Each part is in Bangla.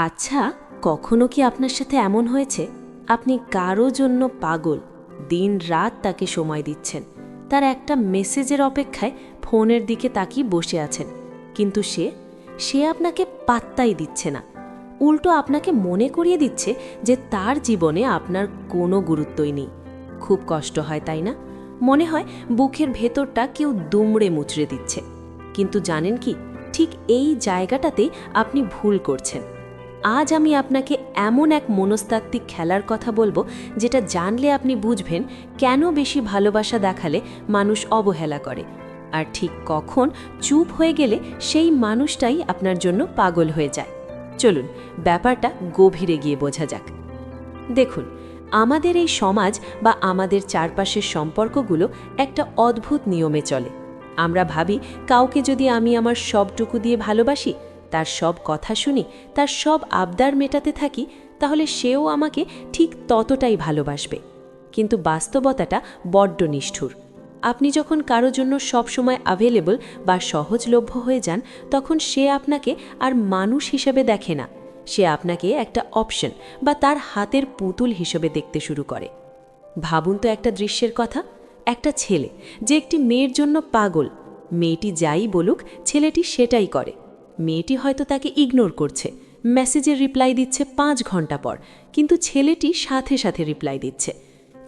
আচ্ছা, কখনো কি আপনার সাথে এমন হয়েছে আপনি কারো জন্য পাগল, দিন রাত তাকে সময় দিচ্ছেন, তার একটা মেসেজের অপেক্ষায় ফোনের দিকে তাকিয়ে বসে আছেন, কিন্তু সে আপনাকে পাত্তাই দিচ্ছে না, উল্টো আপনাকে মনে করিয়ে দিচ্ছে যে তার জীবনে আপনার কোনো গুরুত্বই নেই। খুব কষ্ট হয়, তাই না? মনে হয় বুকের ভেতরটা কেউ দুমড়ে মুচড়ে দিচ্ছে। কিন্তু জানেন কি, ঠিক এই জায়গাটাতেই আপনি ভুল করছেন। আজ আমি আপনাকে এমন এক মনস্তাত্ত্বিক খেলার কথা বলবো যেটা জানলে আপনি বুঝবেন কেন বেশি ভালোবাসা দেখালে মানুষ অবহেলা করে, আর ঠিক কখন চুপ হয়ে গেলে সেই মানুষটাই আপনার জন্য পাগল হয়ে যায়। চলুন ব্যাপারটা গভীরে গিয়ে বোঝা যাক। দেখুন, আমাদের এই সমাজ বা আমাদের চারপাশের সম্পর্কগুলো একটা অদ্ভুত নিয়মে চলে। আমরা ভাবি কাউকে যদি আমি আমার সবটুকু দিয়ে ভালোবাসি, তার সব কথা শুনি, তার সব আবদার মেটাতে থাকি, তাহলে সেও আমাকে ঠিক ততটাই ভালোবাসবে। কিন্তু বাস্তবতাটা বড্ড নিষ্ঠুর। আপনি যখন কারো জন্য সবসময় অ্যাভেলেবল বা সহজলভ্য হয়ে যান, তখন সে আপনাকে আর মানুষ হিসেবে দেখে না, সে আপনাকে একটা অপশন বা তার হাতের পুতুল হিসেবে দেখতে শুরু করে। ভাবুন তো একটা দৃশ্যের কথা, একটা ছেলে যে একটি মেয়ের জন্য পাগল, মেয়েটি যাই বলুক ছেলেটি সেটাই করে। মেয়েটি হয়তো তাকে ইগনোর করছে, মেসেজের রিপ্লাই দিচ্ছে 5 ঘন্টা পর, কিন্তু ছেলেটি সাথে সাথে রিপ্লাই দিচ্ছে।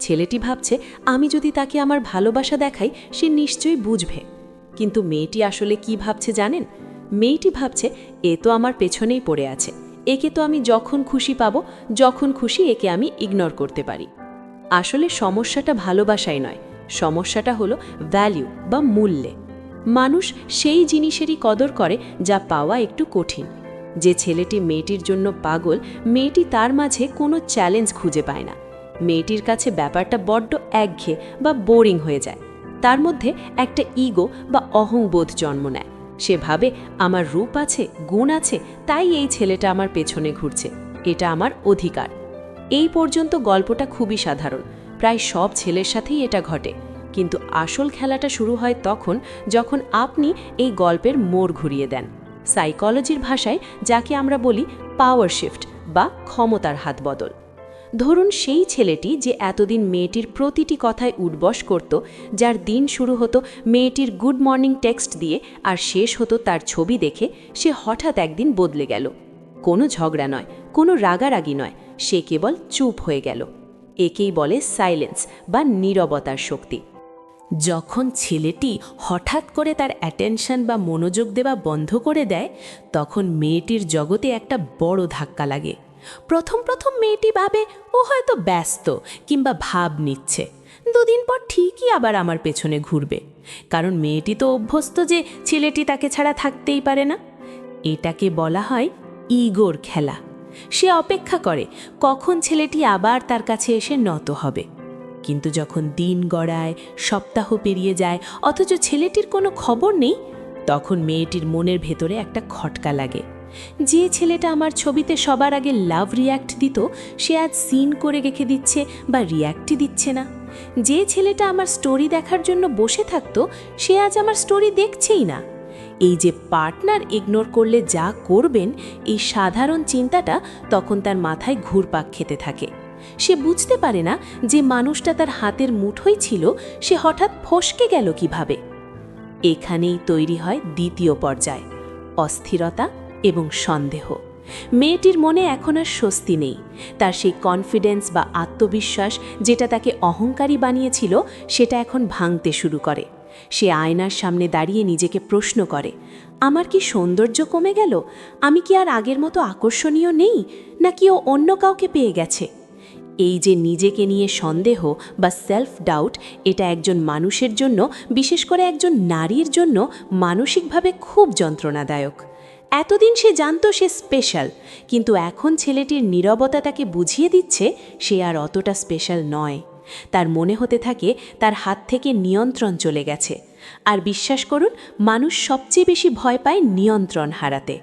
ছেলেটি ভাবছে আমি যদি তাকে আমার ভালোবাসা দেখাই সে নিশ্চয়ই বুঝবে। কিন্তু মেয়েটি আসলে কি ভাবছে জানেন? মেয়েটি ভাবছে এ তো আমার পেছনেই পড়ে আছে, একে তো আমি যখন খুশি পাবো, যখন খুশি একে আমি ইগনোর করতে পারি। আসলে সমস্যাটা ভালোবাসায় নয়, সমস্যাটা হলো ভ্যালু বা মূল্যে। মানুষ সেই জিনিসেরই কদর করে যা পাওয়া একটু কঠিন। যে ছেলেটি মেয়েটির জন্য পাগল, মেয়েটি তার মাঝে কোনো চ্যালেঞ্জ খুঁজে পায় না। মেয়েটির কাছে ব্যাপারটা বড্ড একঘেয়ে বা বোরিং হয়ে যায়। তার মধ্যে একটা ইগো বা অহংবোধ জন্ম নেয়। সে ভাবে আমার রূপ আছে, গুণ আছে, তাই এই ছেলেটা আমার পেছনে ঘুরছে, এটা আমার অধিকার। এই পর্যন্ত গল্পটা খুবই সাধারণ, প্রায় সব ছেলের সাথেই এটা ঘটে। কিন্তু আসল খেলাটা শুরু হয় তখন যখন আপনি এই গল্পের মোড় ঘুরিয়ে দেন। সাইকোলজির ভাষায় যাকে আমরা বলি পাওয়ার শিফট বা ক্ষমতার হাত বদল। ধরুন সেই ছেলেটি যে এতদিন মেয়েটির প্রতিটি কথায় উঠবস করত, যার দিন শুরু হতো মেয়েটির গুড মর্নিং টেক্সট দিয়ে আর শেষ হতো তার ছবি দেখে, সে হঠাৎ একদিন বদলে গেল। কোনো ঝগড়া নয়, কোনো রাগারাগি নয়, সে কেবল চুপ হয়ে গেল। একেই বলে সাইলেন্স বা নীরবতার শক্তি। যখন ছেলেটি হঠাৎ করে তার অ্যাটেনশন বা মনোযোগ দেওয়া বন্ধ করে দেয়, তখন মেয়েটির জগতে একটা বড় ধাক্কা লাগে। প্রথম মেয়েটি ভাবে ও হয়তো ব্যস্ত কিংবা ভাব নিচ্ছে, দুদিন পর ঠিকই আবার আমার পেছনে ঘুরবে, কারণ মেয়েটি তো অভ্যস্ত যে ছেলেটি তাকে ছাড়া থাকতেই পারে না। এটাকে বলা হয় ইগোর খেলা। সে অপেক্ষা করে কখন ছেলেটি আবার তার কাছে এসে নত হবে। কিন্তু যখন দিন গড়ায়, সপ্তাহ পেরিয়ে যায়, অথচ ছেলেটির কোনো খবর নেই, তখন মেয়েটির মনের ভেতরে একটা খটকা লাগে। যে ছেলেটা আমার ছবিতে সবার আগে লাভ রিয়্যাক্ট দিত, সে আজ সিন করে রেখে দিচ্ছে বা রিয়্যাক্টই দিচ্ছে না। যে ছেলেটা আমার স্টোরি দেখার জন্য বসে থাকতো, সে আজ আমার স্টোরি দেখছেই না। এই যে পার্টনার ইগনোর করলে যা করবেন, এই সাধারণ চিন্তাটা তখন তার মাথায় ঘুরপাক খেতে থাকে। সে বুঝতে পারে না যে মানুষটা তার হাতের মুঠোই ছিল, সে হঠাৎ ফসকে গেল কিভাবে। এখানেই তৈরি হয় দ্বিতীয় পর্যায়, অস্থিরতা এবং সন্দেহ। মেয়েটির মনে এখন আর স্বস্তি নেই। তার সেই কনফিডেন্স বা আত্মবিশ্বাস যেটা তাকে অহংকারী বানিয়েছিল, সেটা এখন ভাঙতে শুরু করে। সে আয়নার সামনে দাঁড়িয়ে নিজেকে প্রশ্ন করে, আমার কি সৌন্দর্য কমে গেল? আমি কি আর আগের মতো আকর্ষণীয় নেই, নাকি ও অন্য কাউকে পেয়ে গেছে? এই যে নিজেকে নিয়ে সন্দেহ বা সেলফ ডাউট, এটা একজন মানুষের জন্য, বিশেষ করে একজন নারীর জন্য মানসিকভাবে খুব যন্ত্রণাদায়ক। এতদিন সে জানত সে স্পেশাল, কিন্তু এখন ছেলেটির নীরবতা তাকে বুঝিয়ে দিচ্ছে সে আর অতটা স্পেশাল নয়। তার মনে হতে থাকে তার হাত থেকে নিয়ন্ত্রণ চলে গেছে। আর বিশ্বাস করুন, মানুষ সবচেয়ে বেশি ভয় পায় নিয়ন্ত্রণ হারাতে।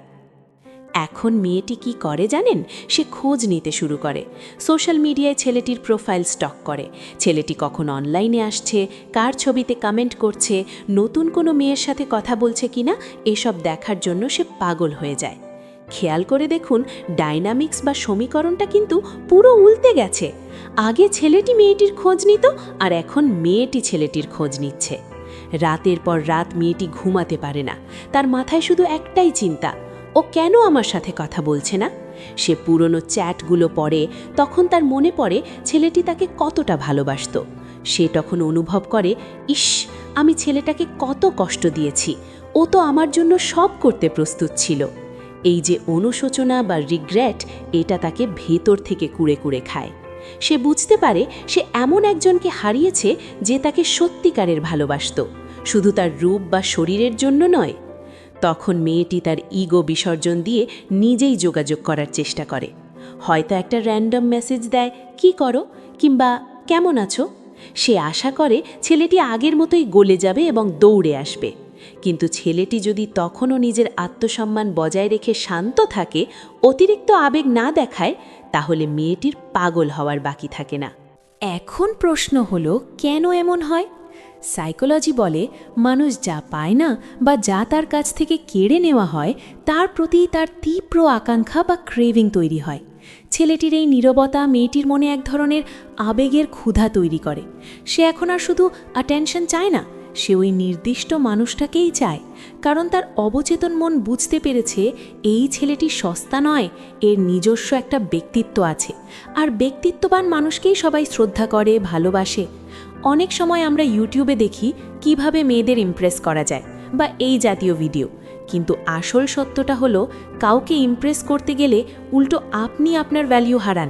এখন মেয়েটি কি করে জানেন? সে খোঁজ নিতে শুরু করে। সোশ্যাল মিডিয়ায় ছেলেটির প্রোফাইল স্টক করে। ছেলেটি কখন অনলাইনে আসছে, কার ছবিতে কমেন্ট করছে, নতুন কোনো মেয়ের সাথে কথা বলছে কিনা, এসব দেখার জন্য সে পাগল হয়ে যায়। খেয়াল করে দেখুন ডাইনামিক্স বা সমীকরণটা কিন্তু পুরো উল্টে গেছে। আগে ছেলেটি মেয়েটির খোঁজ নিত, আর এখন মেয়েটি ছেলেটির খোঁজ নিচ্ছে। রাতের পর রাত মেয়েটি ঘুমাতে পারে না। তার মাথায় শুধু একটাই চিন্তা, ও কেন আমার সাথে কথা বলছে না? সে পুরনো চ্যাটগুলো পড়ে, তখন তার মনে পড়ে ছেলেটি তাকে কতটা ভালোবাসত। সে তখন অনুভব করে, ইস, আমি ছেলেটাকে কত কষ্ট দিয়েছি, ও তো আমার জন্য সব করতে প্রস্তুত ছিল। এই যে অনুশোচনা বা রিগ্রেট, এটা তাকে ভেতর থেকে কুড়ে কুড়ে খায়। সে বুঝতে পারে সে এমন একজনকে হারিয়েছে যে তাকে সত্যিকারের ভালোবাসত, শুধু তার রূপ বা শরীরের জন্য নয়। তখন মেয়েটি তার ইগো বিসর্জন দিয়ে নিজেই যোগাযোগ করার চেষ্টা করে। হয়তো একটা র্যান্ডম মেসেজ দেয়, কি করো, কিংবা কেমন আছো। সে আশা করে ছেলেটি আগের মতোই গলে যাবে এবং দৌড়ে আসবে। কিন্তু ছেলেটি যদি তখনও নিজের আত্মসম্মান বজায় রেখে শান্ত থাকে, অতিরিক্ত আবেগ না দেখায়, তাহলে মেয়েটির পাগল হওয়ার বাকি থাকে না। এখন প্রশ্ন হলো, কেন এমন হয়? সাইকোলজি বলে, মানুষ যা পায় না বা যা তার কাছ থেকে কেড়ে নেওয়া হয়, তার প্রতি তার তীব্র আকাঙ্ক্ষা বা ক্রেভিং তৈরি হয়। ছেলেটির এই নীরবতা মেয়েটির মনে এক ধরনের আবেগের ক্ষুধা তৈরি করে। সে এখন আর শুধু অ্যাটেনশন চায় না, সে ওই নির্দিষ্ট মানুষটাকেই চায়। কারণ তার অবচেতন মন বুঝতে পেরেছে এই ছেলেটি সস্তা নয়, এর নিজস্ব একটা ব্যক্তিত্ব আছে। আর ব্যক্তিত্ববান মানুষকেই সবাই শ্রদ্ধা করে, ভালোবাসে। অনেক সময় আমরা ইউটিউবে দেখি কিভাবে মেয়েদের ইমপ্রেস করা যায়, বা এই জাতীয় ভিডিও। কিন্তু আসল সত্যটা হলো, কাউকে ইমপ্রেস করতে গেলে উল্টো আপনি আপনার ভ্যালিউ হারান।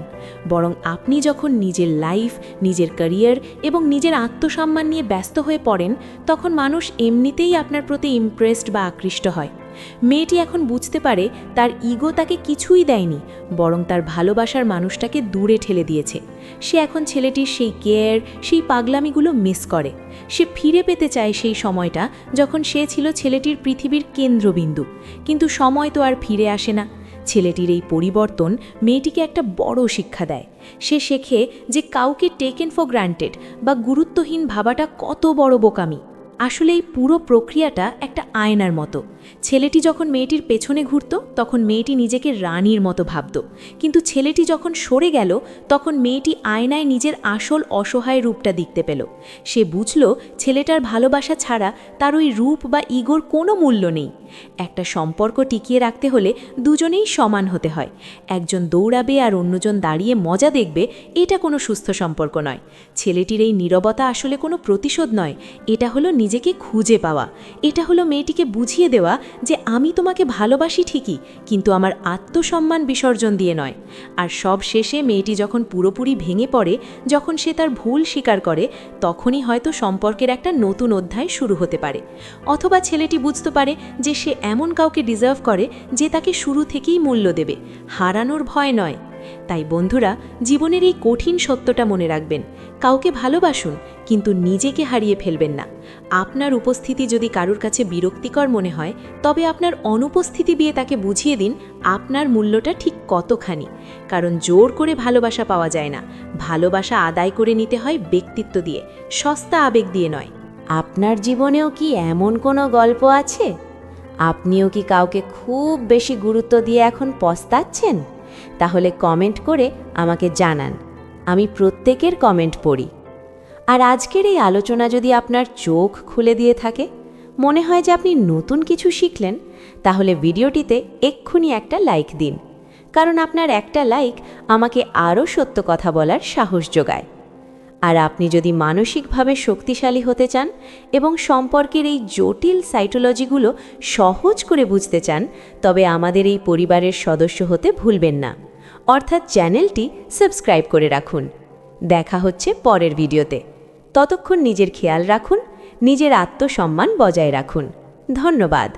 বরং আপনি যখন নিজের লাইফ, নিজের ক্যারিয়ার এবং নিজের আত্মসম্মান নিয়ে ব্যস্ত হয়ে পড়েন, তখন মানুষ এমনিতেই আপনার প্রতি ইমপ্রেসড বা আকৃষ্ট হয়। মেয়েটি এখন বুঝতে পারে তার ইগো তাকে কিছুই দেয়নি, বরং তার ভালোবাসার মানুষটাকে দূরে ঠেলে দিয়েছে। সে এখন ছেলেটির সেই কেয়ার, সেই পাগলামিগুলো মিস করে। সে ফিরে পেতে চায় সেই সময়টা যখন সে ছিল ছেলেটির পৃথিবীর কেন্দ্রবিন্দু। কিন্তু সময় তো আর ফিরে আসে না। ছেলেটির এই পরিবর্তন মেয়েটিকে একটা বড় শিক্ষা দেয়। সে শেখে যে কাউকে টেকেন ফর গ্রান্টেড বা গুরুত্বহীন ভাবাটা কত বড় বোকামি। আসলে এই পুরো প্রক্রিয়াটা একটা আয়নার মতো। ছেলেটি যখন মেয়েটির পেছনে ঘুরত, তখন মেয়েটি নিজেকে রানীর মতো ভাবত। কিন্তু ছেলেটি যখন সরে গেল, তখন মেয়েটি আয়নায় নিজের আসল অসহায় রূপটা দেখতে পেল। সে বুঝল ছেলেটার ভালোবাসা ছাড়া তার ওই রূপ বা ইগোর কোনো মূল্য নেই। একটা সম্পর্ক টিকিয়ে রাখতে হলে দুজনেই সমান হতে হয়। একজন দৌড়াবে আর অন্যজন দাঁড়িয়ে মজা দেখবে, এটা কোনো সুস্থ সম্পর্ক নয়। ছেলেটির এই নীরবতা আসলে কোনো প্রতিশোধ নয়, এটা হলো নিজেকে খুঁজে পাওয়া। এটা হলো মেয়েটিকে বুঝিয়ে দেওয়া যে আমি তোমাকে ভালোবাসি ঠিকই, কিন্তু আমার আত্মসম্মান বিসর্জন দিয়ে নয়। আর সব শেষে মেয়েটি যখন পুরোপুরি ভেঙে পড়ে, যখন সে তার ভুল স্বীকার করে, তখনই হয়তো সম্পর্কের একটা নতুন অধ্যায় শুরু হতে পারে। অথবা ছেলেটি বুঝতে পারে যে সে এমন কাউকে ডিজার্ভ করে যে তাকে শুরু থেকেই মূল্য দেবে, হারানোর ভয় নয়। তাই বন্ধুরা, জীবনের এই কঠিন সত্যটা মনে রাখবেন, কাউকে ভালোবাসুন, কিন্তু নিজেকে হারিয়ে ফেলবেন না। আপনার উপস্থিতি যদি কারোর কাছে বিরক্তিকর মনে হয়, তবে আপনার অনুপস্থিতি দিয়ে তাকে বুঝিয়ে দিন আপনার মূল্যটা ঠিক কতখানি। কারণ জোর করে ভালোবাসা পাওয়া যায় না, ভালোবাসা আদায় করে নিতে হয় ব্যক্তিত্ব দিয়ে, সস্তা আবেগ দিয়ে নয়। আপনার জীবনেও কি এমন কোনো গল্প আছে? আপনিও কি কাউকে খুব বেশি গুরুত্ব দিয়ে এখন পস্তাচ্ছেন? তাহলে কমেন্ট করে আমাকে জানান, আমি প্রত্যেকের কমেন্ট পড়ি। আর আজকের এই আলোচনা যদি আপনার চোখ খুলে দিয়ে থাকে, মনে হয় যে আপনি নতুন কিছু শিখলেন, তাহলে ভিডিওটিতে এক্ষুনি একটা লাইক দিন। কারণ আপনার একটা লাইক আমাকে আরও সত্য কথা বলার সাহস যোগায়। আর আপনি যদি মানসিকভাবে শক্তিশালী হতে চান এবং সম্পর্কের এই জটিল সাইকোলজিগুলো সহজ করে বুঝতে চান, তবে আমাদের এই পরিবারের সদস্য হতে ভুলবেন না। অর্থাৎ চ্যানেলটি সাবস্ক্রাইব করে রাখুন। দেখা হচ্ছে পরের ভিডিওতে। ততক্ষণ নিজের খেয়াল রাখুন, নিজের আত্মসম্মান বজায় রাখুন। ধন্যবাদ।